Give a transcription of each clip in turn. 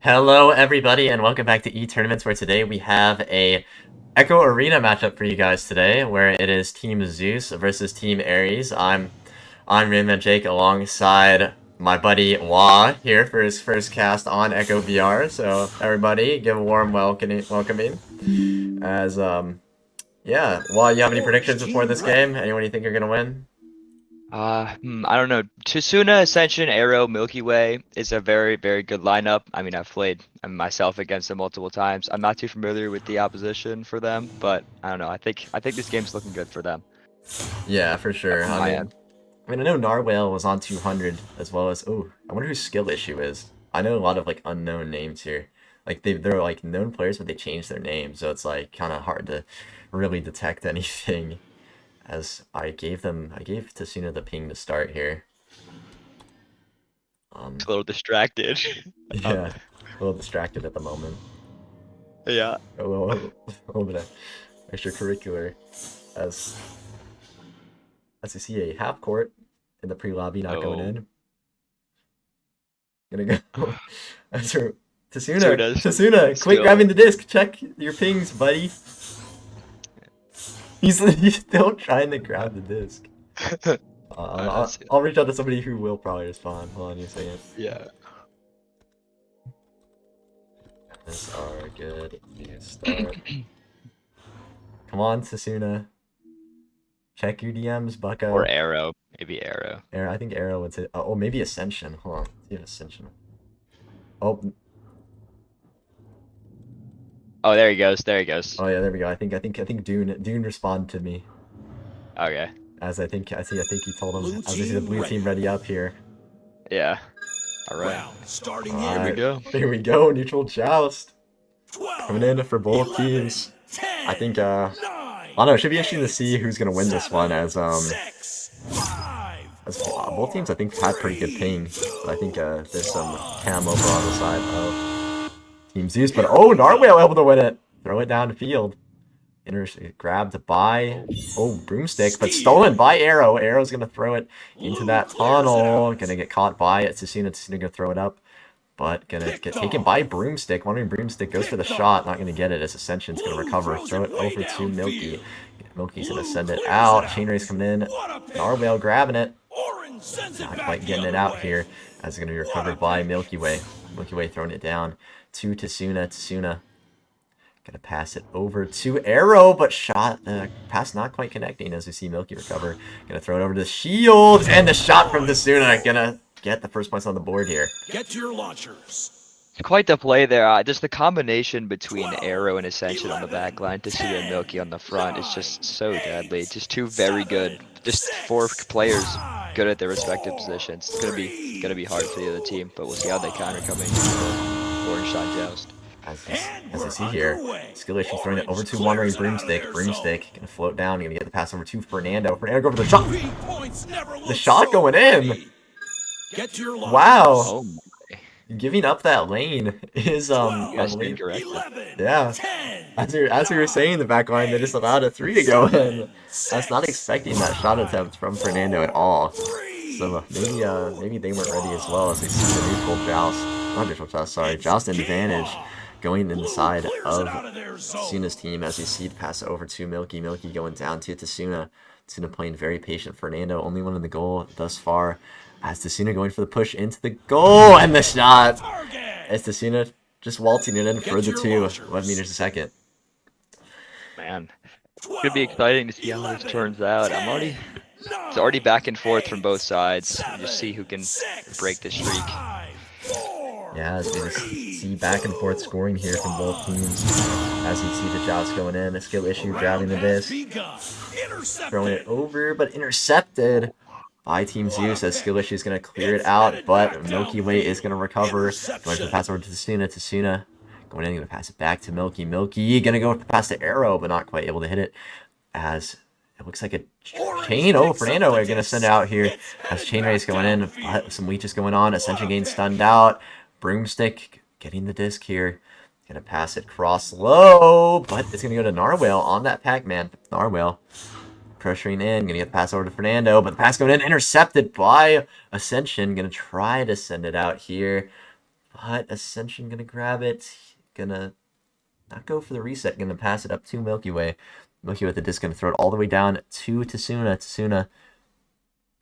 Hello, everybody, and welcome back to E-Tournaments, where today we have a Echo Arena matchup for you guys today, where it is Team Zeus versus Team Ares. I'm Rainman Jake alongside my buddy Wah here for his first cast on Echo VR. So everybody, give a warm welcoming. As yeah, Wah, you have any predictions before this game? Anyone you think are gonna win? I don't know. Tsuna, Ascension, Arrow, Milky Way is a very, very good lineup. I mean, I've played myself against them multiple times. I'm not too familiar with the opposition for them, but I don't know. I think this game's looking good for them. Yeah, for sure. From my end. I know Narwhale was on 200 as well as. Oh, I wonder who Skill Issue is. I know a lot of like unknown names here. Like they're like known players, but they changed their names, so it's like kind of hard to really detect anything. As I gave Tasuna the ping to start here. A little distracted. Yeah, a little distracted at the moment. Yeah. A little bit of extracurricular as you see a half court in the pre-lobby not going in. Gonna go. Answer Tasuna, quit grabbing the disc. Check your pings, buddy. He's still trying to grab the disc. I'll reach out to somebody who will probably respond. Hold on a second. Yeah. That's our good start. Come on, Tasuna. Check your DMs, bucko. Or Arrow. Maybe Arrow. I think Arrow would say. Oh, maybe Ascension. Hold on. See if Ascension. Oh. Oh, there he goes. There he goes. Oh yeah, there we go. I think Dune responded to me. Okay. I think he told him. I see the blue team ready up here. Yeah. All right. Starting Here we go. Here we go. Neutral joust 12, coming in for both 11, teams. 10, I think 9, I don't know. It should be interesting to see who's gonna win this one. As 6, 5, both teams I think had pretty good ping. I think there's some cam over on the side of Team Zeus, but oh, Narwhale able to win it. Throw it down the field. Grabbed by Broomstick, but stolen by Arrow. Arrow's gonna throw it into that tunnel. Gonna get caught by it. Tasuna gonna throw it up, but gonna get taken by Broomstick. Wondering Broomstick goes for the shot, not gonna get it as Ascension's gonna recover. Throw it over to Milky. Milky's gonna send it out. Chainray's coming in. Narwhale grabbing it. Not quite getting it out here, as it's gonna be recovered by Milky Way. Milky Way throwing it down to Tasuna. Tasuna gonna pass it over to Arrow, but pass not quite connecting as we see Milky recover. Gonna throw it over to Shield, and the shot from Tasuna gonna get the first points on the board here. Get your launchers. Quite the play there. Just the combination between Arrow and Ascension on the back line, Tasuna and Milky on the front is just so deadly. Just two very good, just four players good at their respective positions. It's gonna be hard for the other team, but we'll see how they counter coming into the orange shot joust. As I see here, Skill Issue throwing it over to Wandering Broomstick. Broomstick gonna float down, gonna get the pass over to Fernando. Fernando go for the shot. The shot going in. Get your Wow. Oh my. Giving up that lane is That's incorrect. 11, yeah. 10, As we were saying in the back line, they just allowed a 3 to go in. I was not expecting that shot attempt from Fernando at all. So maybe they weren't ready as well, as we see the joust advantage going inside of Tasuna's team, as you see the pass over to Milky. Milky going down to Tasuna. Tasuna playing very patient. Fernando only one in the goal thus far, as Tasuna going for the push into the goal, and the shot. As Tasuna just waltzing it in for the 2, 11 meters a second. Man, it's gonna be exciting to see how this turns out. It's already back and forth from both sides. You just see who can break the streak. Yeah, as we just see back and forth scoring here from both teams. As you see the joust going in, a Skill Issue grabbing the disc, throwing it over, but intercepted by Team Zeus, as Skill Issue is going to clear it out, but Milky Way is going to recover. Going to pass over to Tasuna. Tasuna going in, going to pass it back to Milky. Milky going to go pass the Arrow, but not quite able to hit it, as it looks like a chain. Oh, Fernando are going to send out here, as Chainray's going in, but some leeches going on. Ascension getting stunned out. Broomstick getting the disc here. Gonna pass it cross low, but it's gonna go to Narwhale on that Pac-Man. Narwhale pressuring in, gonna get the pass over to Fernando, but the pass going in, intercepted by Ascension. Gonna try to send it out here. But Ascension gonna grab it. Gonna not go for the reset. Gonna pass it up to Milky Way. Milky Way with the disc. Gonna throw it all the way down to Tsuna. Tsuna,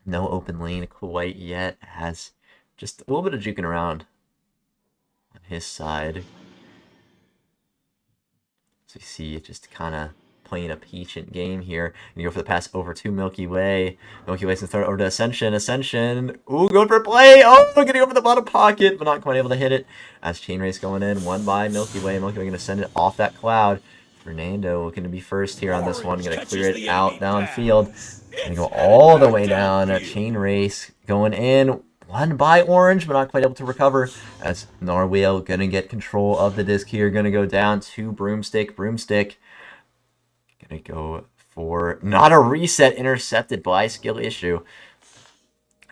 no open lane quite yet. Has just a little bit of juking around on his side. So you see it just kind of playing a patient game here. You go for the pass over to Milky Way. Milky Way's gonna throw it over to Ascension. Ascension, ooh, going for a play. Oh, getting over the bottom pocket, but not quite able to hit it. As Chain Race going in, one by Milky Way. Milky Way gonna send it off that cloud. Fernando looking to be first here on this one. Gonna clear it out downfield. Gonna go all the way down. Chain Race going in. One by Orange, but not quite able to recover. As Narwhal gonna get control of the disc here. Gonna go down to Broomstick. Broomstick gonna go for not a reset, intercepted by Skill Issue.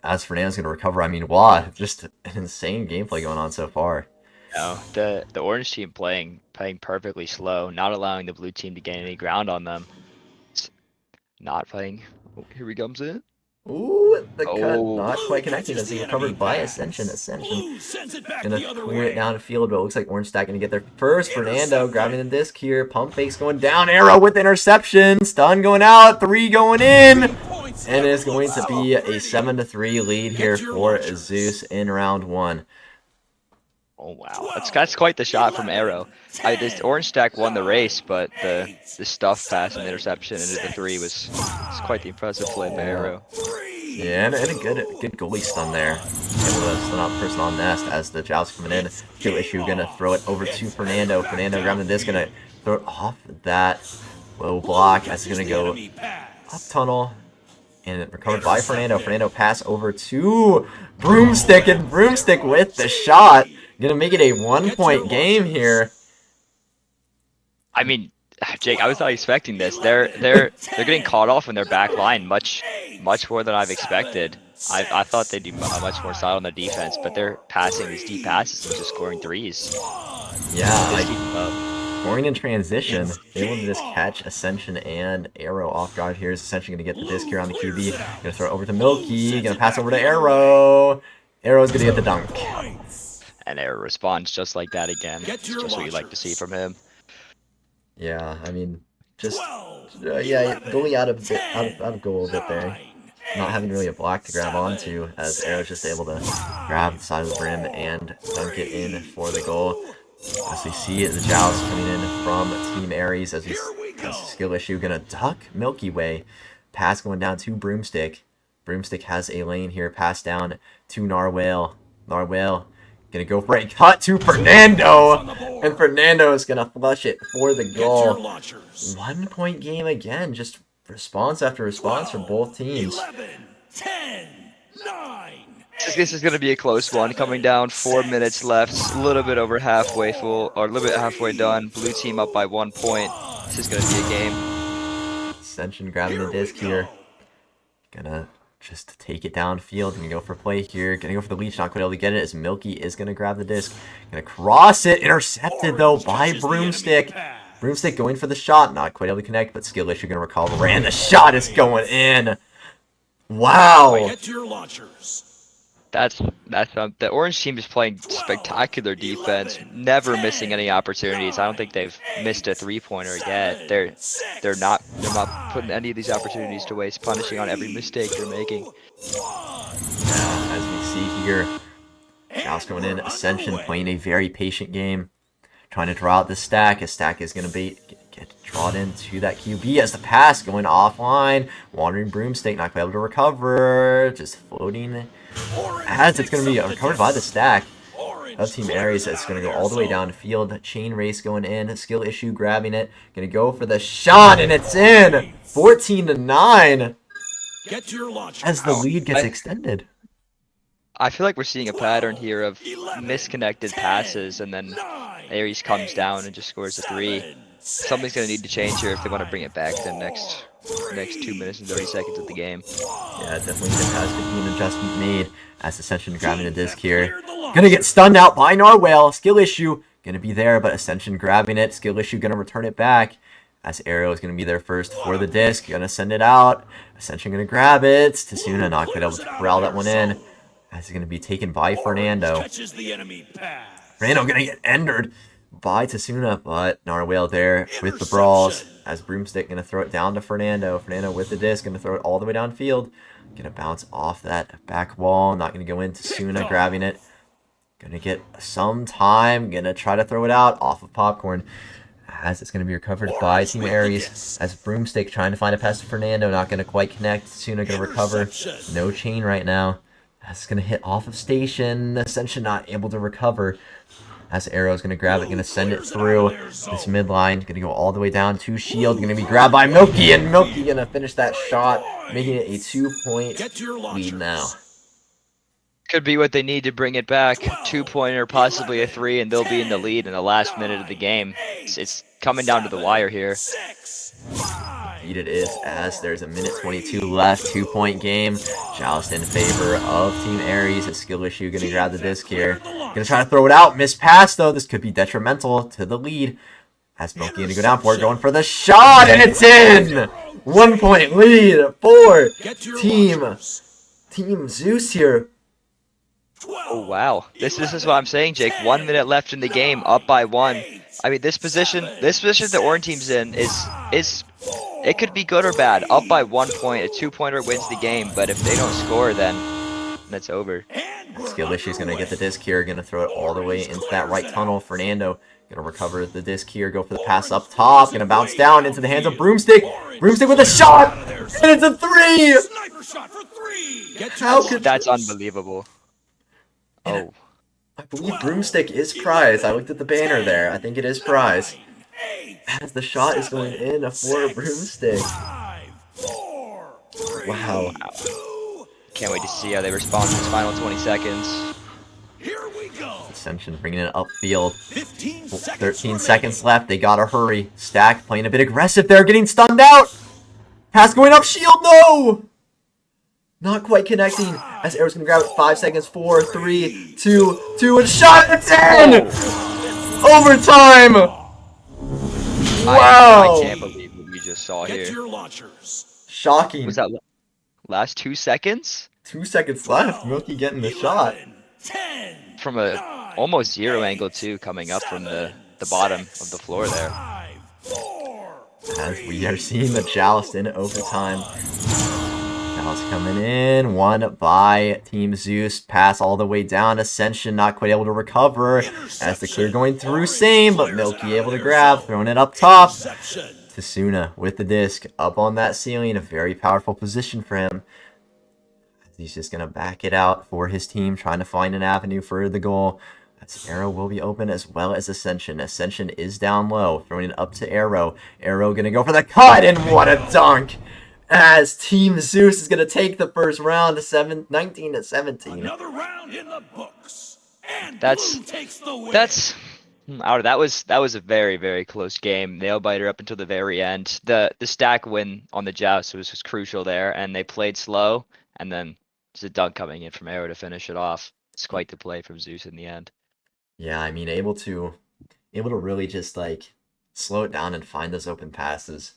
As Fernando's gonna recover, I mean, wow, just an insane gameplay going on so far. No, the orange team playing perfectly slow, not allowing the blue team to gain any ground on them. It's not playing. Oh, here he comes in. Ooh, the cut not quite connecting as he recovered by Ascension. Ascension gonna clear it down the field, but it looks like Orange Stack gonna get there first. Fernando grabbing the disc here. Pump fakes going down. Arrow with interception. Stun going out. 3 going in. And it's going to be a 7-3 lead here for Zeus in round 1. Oh wow, that's quite the shot from Arrow. This Orange Stack won the race, but the stuff pass and the interception into the 3 was quite the impressive play by Arrow. Yeah, and a good goalie stun there. Able to stun out the person on Nest as the Joust coming in. Skill Issue gonna throw it over to Fernando. Fernando grabbing the disc, gonna throw it off that low block as it's gonna go up tunnel. And it recovered by Fernando. Fernando pass over to Broomstick, and Broomstick with the shot. Gonna make it a 1-point game here. I mean, Jake, I was not expecting this. They're getting caught off in their back line much more than I've expected. I thought they'd be much more solid on their defense, but they're passing these deep passes and just scoring 3s. Yeah, like scoring in transition, able to just catch Ascension and Arrow off guard here. Is Ascension gonna get the disc here on the QB. Gonna throw it over to Milky. Gonna pass over to Arrow. Arrow's gonna get the dunk. And Arrow responds just like that again. Just what you like to see from him. Yeah, I mean, just yeah, going out of goal a bit there. Not having really a block to grab onto, as Arrow's just able to grab the side of the brim and dunk it in for the goal. As we see it, the Joust coming in from Team Ares as Skill Issue gonna duck Milky Way. Pass going down to Broomstick. Broomstick has a lane here. Pass down to Narwhal. Narwhal gonna go for a cut to Fernando, and Fernando is gonna flush it for the goal. 1-point game again, just response after response from both teams. 11, 10, 9. This is gonna be a close one. Coming down, 4 minutes left, a little bit over halfway full, or a little bit halfway done. Blue team up by 1 point. This is gonna be a game. Ascension grabbing the disc here. Gonna just take it downfield. Gonna go for play here. Gonna go for the leech. Not quite able to get it as Milky is gonna grab the disc. Gonna cross it. Intercepted though by Broomstick. Broomstick going for the shot. Not quite able to connect, but Skill Issue gonna recover. And the shot is going in. Wow. Get your launchers. That's the orange team is playing spectacular defense, never missing any opportunities. I don't think they've missed a 3-pointer yet. They're not putting any of these opportunities to waste, punishing on every mistake they're making. Now, as we see here, Joust going in, Ascension playing a very patient game, trying to draw out the stack. A stack is going to get drawn into that QB as the pass going offline. Wandering Broomstick, not quite able to recover, just floating. As it's going to be recovered by the stack of Team Ares. It's going to go all the way down the field. Chain Race going in. Skill Issue grabbing it. Going to go for the shot, and it's in. 14-9. Get your launchers. As the lead gets extended. I feel like we're seeing a pattern here of misconnected passes, and then Ares comes down and just scores a 3. Something's going to need to change here if they want to bring it back to the next 2 minutes and 30 seconds of the game. Yeah, definitely has to be an adjustment made as Ascension grabbing the disc here. Gonna get stunned out by Narwhal. Skill Issue gonna be there, but Ascension grabbing it. Skill Issue gonna return it back as Arrow is gonna be there first for the disc. Gonna send it out. Ascension gonna grab it. Tsuna not quite able to corral that one in. As he's going to be taken by Fernando. Catches the enemy pass. Fernando going to get entered by Tasuna, but Narwhal there with the brawls. As Broomstick going to throw it down to Fernando. Fernando with the disc, going to throw it all the way downfield. Going to bounce off that back wall. Not going to go in. Tasuna grabbing it. Going to get some time. Going to try to throw it out off of Popcorn. As it's going to be recovered by Team Ares. As Broomstick trying to find a pass to Fernando. Not going to quite connect. Tasuna going to recover. No chain right now. As it's going to hit off of Station. Ascension not able to recover. As Arrow's going to grab it, going to send it through this midline. Going to go all the way down to Shield. Going to be grabbed by Milky, and Milky going to finish that shot, making it a 2-point lead now. Could be what they need to bring it back. 2-pointer, possibly a 3, and they'll be in the lead in the last minute of the game. It's coming down to the wire here. Indeed it is, as there's a minute 22 left. 2-point game. Joust in favor of Team Ares. A skill issue. Going to grab the disc here. Going to try to throw it out. Missed pass, though. This could be detrimental to the lead. As Milky going to go down for it. Going for the shot, and it's in! 1-point lead for Team Zeus here. Oh, wow. This is what I'm saying, Jake. 1 minute left in the game, up by 1. I mean, this position the orange team's in is it could be good or bad. Up by 1 point, a 2-pointer wins the game, but if they don't score, then it's over. Skill issue's going to get the disc here, going to throw it all the way into that right tunnel. Fernando going to recover the disc here, go for the pass up top, going to bounce down into the hands of Broomstick. Broomstick with a shot, and it's a 3! Sniper shot for 3. How could That's unbelievable. Oh. I believe Broomstick is prize. I looked at the banner there. I think it is prize. As the shot is going in for Broomstick. 5, 4, 3, Wow. 2. Can't wait to see how they respond in this final 20 seconds. Here we go. Ascension bringing it upfield. 15 seconds 13 seconds left. They gotta hurry. Stack playing a bit aggressive there, getting stunned out. Pass going up. Shield, no! Not quite connecting. As Arrow's gonna grab it. 5 seconds. 4, 3, 2, and shot. It's in! Overtime! Wow! I can't believe what we just saw Get here. your launchers. Shocking. Was that last 2 seconds? 2 seconds left. Milky getting the shot. 10. From a almost 0 angle too, coming up from the bottom of the floor there. 5, 4. As we are seeing the Joust in overtime. Joust coming in. Won by Team Zeus. Pass all the way down. Ascension not quite able to recover. As the clear going through same, but Milky able to grab. Throwing it up top. Tasuna with the disc up on that ceiling. A very powerful position for him. He's just going to back it out for his team, trying to find an avenue for the goal. That's Arrow will be open as well as Ascension. Ascension is down low, throwing it up to Arrow. Arrow going to go for the cut, and what a dunk! As Team Zeus is going to take the first round, 19-17. Another round in the books. And That's- blue takes the win. That was a very, very close game. Nail biter up until the very end. The stack win on the Joust was just crucial there, and they played slow, and then there's a dunk coming in from Arrow to finish it off. It's quite the play from Zeus in the end. Yeah, I mean, able to really just like slow it down and find those open passes.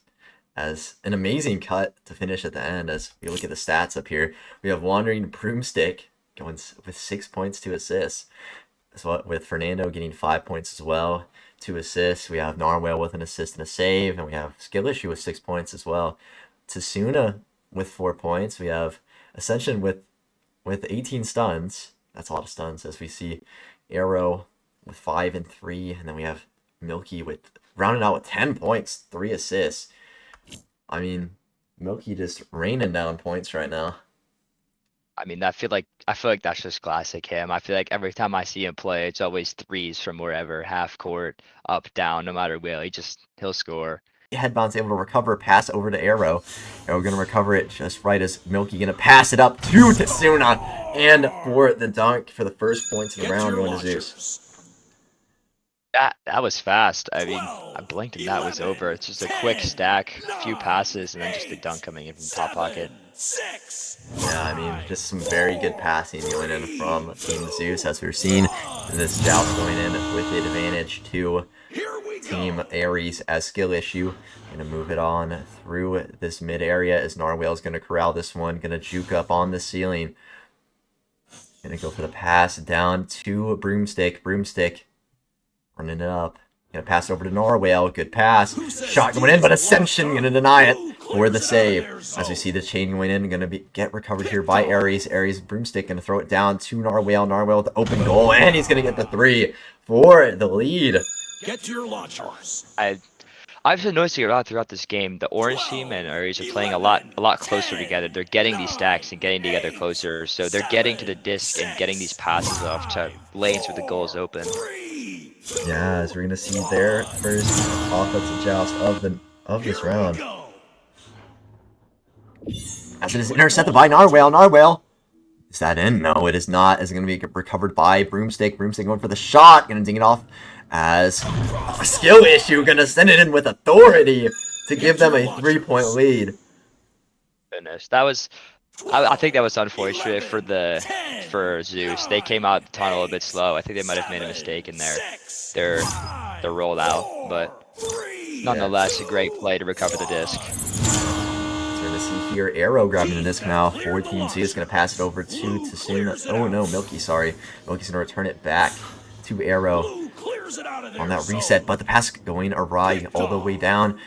As an amazing cut to finish at the end. As we look at the stats up here, we have Wandering Broomstick going with 6 points, 2 assists. As well, with Fernando getting 5 points as well, 2 assists. We have Narwhal with an assist and a save, and we have Skill Issue with 6 points as well. Tasuna with 4 points. We have Ascension with 18 stuns. That's a lot of stuns. As we see Arrow with 5 and 3, and then we have Milky with rounded out with 10 points, 3 assists. I mean, Milky just raining down points right now. I mean, I feel like that's just classic him. I feel like every time I see him play, it's always threes from wherever, half court, up, down, no matter where. He'll score. Head bounce able to recover, pass over to Arrow. Arrow gonna recover it just right as Milky gonna pass it up to Tasuna, and for the dunk for the first points of the round going to Zeus. That was fast. I mean, I blinked and that was over. It's just a quick stack, a few passes, and then just the dunk coming in from top pocket. 6. Yeah, I mean, just some very good passing going in from Team Zeus, as we're seeing. And this Joust going in with the advantage to Team Ares as Skill Issue. Gonna move it on through this mid area as Narwhal's gonna corral this one, gonna juke up on the ceiling. Gonna go for the pass down to Broomstick. Broomstick running it up. Gonna pass it over to Norwell. Good pass. Shot going in, but Ascension gonna deny it for the save. As we see the chain going in, gonna get recovered here by Ares. Ares Broomstick gonna throw it down to Norwell. Norwell with the open goal, and he's gonna get the 3 for the lead. Get your launchers. I've been noticing a lot throughout this game. The orange team and Ares are playing a lot closer together. They're getting these stacks and getting together closer. So they're getting to the disc and getting these passes off to lanes where the goal is open. Yeah, as we're gonna see their first offensive joust of this round. As it is intercepted by Narwhale. Narwhale. Is that in? No, it is not. It's going to be recovered by Broomstick. Broomstick going for the shot. Going to ding it off as a skill issue. Going to send it in with authority to give them a 3-point lead. Goodness, that was. I think that was unfortunate for Zeus. They came out the tunnel a bit slow. I think they might have made a mistake in their rolled out, but nonetheless, a great play to recover the disc. We're going to see here Arrow grabbing the disc now for Team Z. Is going to pass it over to Tsuna. Oh no, Milky, sorry. Milky's going to return it back to Arrow on that reset, but the pass going awry all the way down.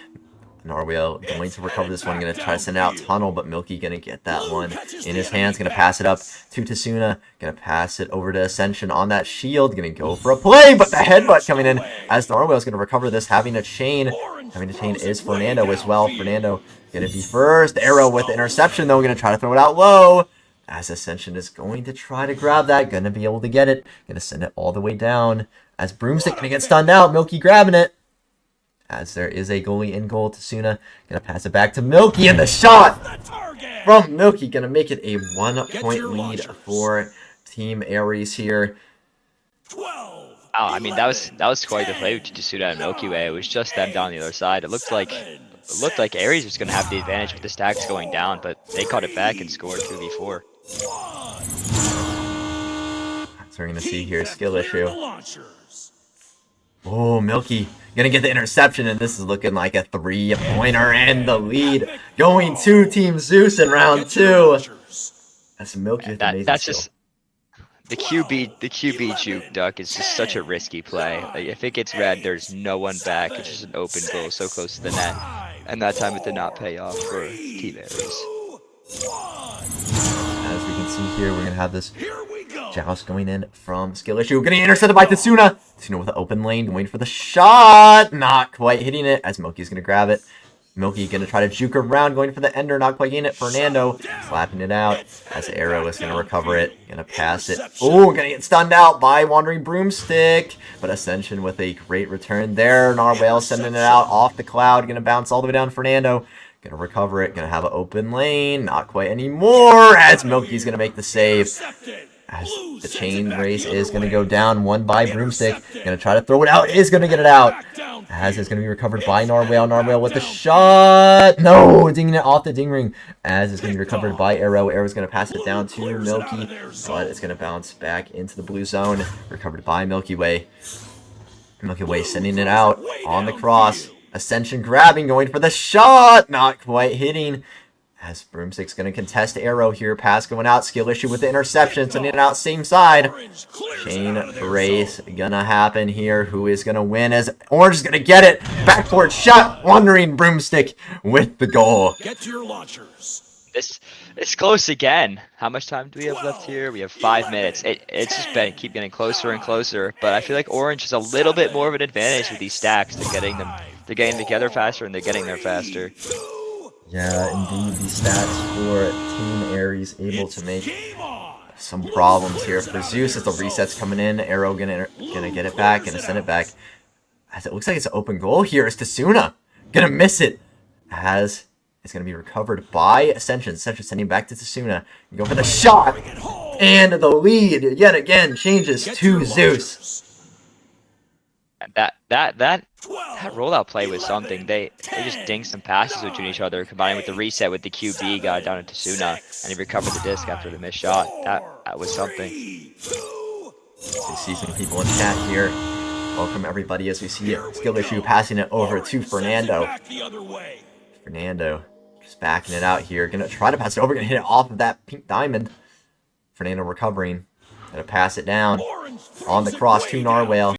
Narwhale going to recover this one, going to try to send it out tunnel, but Milky going to get that one in his hands, going to pass it up to Tsuna, going to pass it over to Ascension on that shield, going to go for a play, but the headbutt coming in as Narwhale's going to recover this, having a chain is Fernando as well. Fernando going to be first, Arrow with the interception though, going to try to throw it out low, as Ascension is going to try to grab that, going to be able to get it, going to send it all the way down, as Broomstick going to get stunned out, Milky grabbing it. As there is a goalie in goal, Tsuna gonna pass it back to Milky, and the shot from Milky gonna make it a 1-point lead for Team Ares here. Oh, I mean that was quite the play to Tsuna and Milky Way. It was just them down the other side. It looked like Ares was gonna have the advantage with the stacks going down, but they caught it back and scored 2v4. So we're gonna see here skill issue. Oh, Milky gonna get the interception, and this is looking like a 3-pointer, and the lead going to Team Zeus in round 2. That's Milky with amazing that's skill. just the QB juke duck is just such a risky play. Like, if it gets red, there's no one back. It's just an open goal so close to the net, and that time it did not pay off for Team Ares. As we can see here, we're gonna have this joust going in from skill issue. Getting intercepted by Tsuna. Tsuna with an open lane, waiting for the shot. Not quite hitting it, as Milky's going to grab it. Milky going to try to juke around, going for the ender, not quite getting it. Fernando slapping it out, as Arrow is going to recover it. Going to pass it. Oh, going to get stunned out by Wandering Broomstick. But Ascension with a great return there. Narwhale sending it out off the cloud. Going to bounce all the way down Fernando. Gonna recover it, gonna have an open lane, not quite anymore, as Milky's gonna make the save. As the chain race is gonna go down, won by Broomstick, gonna try to throw it out, is gonna get it out. As it's gonna be recovered by Narwhale, Narwhale with the shot, no, dinging it off the ding ring. As it's gonna be recovered by Arrow, Arrow's gonna pass it down to Milky, but it's gonna bounce back into the blue zone, recovered by Milky Way. Milky Way sending it out on the cross. Ascension grabbing, going for the shot, not quite hitting. As Broomstick's going to contest Arrow here, pass going out, skill issue with the interception, sending it out same side. Chain race gonna happen here. Who is going to win? As Orange is going to get it, backboard shot, Wandering Broomstick with the goal. Get your launchers. It's close again. How much time do we have left here? We have 5 minutes. It's just been keep getting closer and closer. But I feel like Orange has a little bit more of an advantage with these stacks. They're getting together faster, and they're getting there faster. Yeah, indeed, these stats for Team Ares able to make some problems here. For Zeus, as the reset's coming in, Arrow gonna get it back, gonna send it back. As it looks like it's an open goal here, is Tsuna gonna miss it. As it's going to be recovered by Ascension. Ascension sending back to Tsuna. Go for the shot. And the lead, yet again, changes to Zeus. That rollout play was something. They just dinged some passes between each other, combining with the reset with the QB got down to Tsuna, and he recovered the disc after the missed shot. That was something. So we see some people in chat here. Welcome everybody as we see skill issue passing it over to Fernando. Fernando just backing it out here. Gonna try to pass it over. Gonna hit it off of that pink diamond. Fernando recovering. Gonna pass it down Orange on the throws it cross way to down. Narwhal.